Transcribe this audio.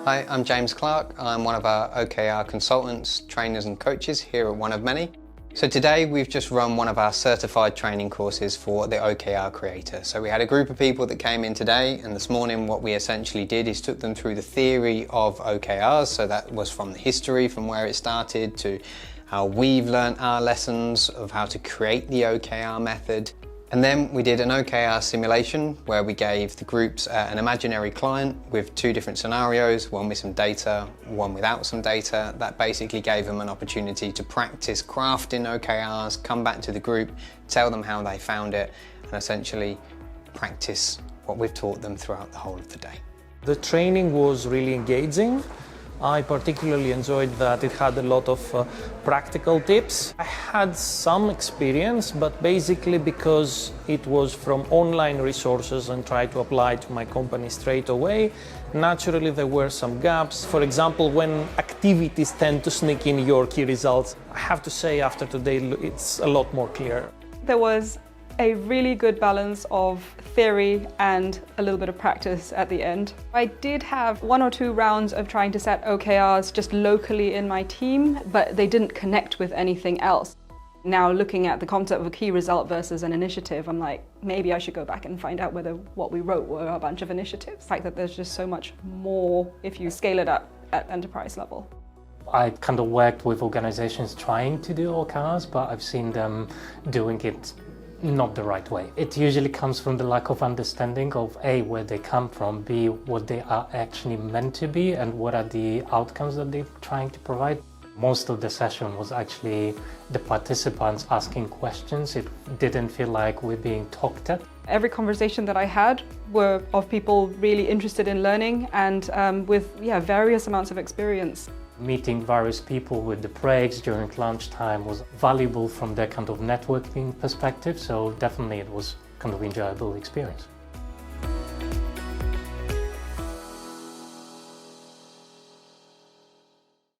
Hi, I'm James Clark. I'm one of our OKR consultants, trainers and coaches here at 1ovmany. So today we've just run one of our certified training courses for the OKR Creator. So we had a group of people that came in today, and this morning what we essentially did is took them through the theory of OKRs. So that was from the history, from where it started, to how we've learned our lessons of how to create the OKR method. And then we did an OKR simulation where we gave the groups an imaginary client with two different scenarios, one with some data, one without some data. That basically gave them an opportunity to practice crafting OKRs, come back to the group, tell them how they found it, and essentially practice what we've taught them throughout the whole of the day. The training was really engaging. I particularly enjoyed that it had a lot of practical tips. I had some experience, but basically because it was from online resources and tried to apply to my company straight away, naturally there were some gaps. For example, when activities tend to sneak in your key results, I have to say after today it's a lot more clear. There was a really good balance of theory and a little bit of practice at the end. I did have 1 or 2 rounds of trying to set OKRs just locally in my team, but they didn't connect with anything else. Now looking at the concept of a key result versus an initiative, I'm like, maybe I should go back and find out whether what we wrote were a bunch of initiatives. Like that there's just so much more if you scale it up at enterprise level. I kind of worked with organizations trying to do OKRs, but I've seen them doing it not the right way. It usually comes from the lack of understanding of A, where they come from, B, what they are actually meant to be, and what are the outcomes that they're trying to provide. Most of the session was actually the participants asking questions. It didn't feel like we're being talked at. Every conversation that I had were of people really interested in learning and with various amounts of experience. Meeting various people with the breaks during lunchtime was valuable from their kind of networking perspective, so definitely it was kind of enjoyable experience.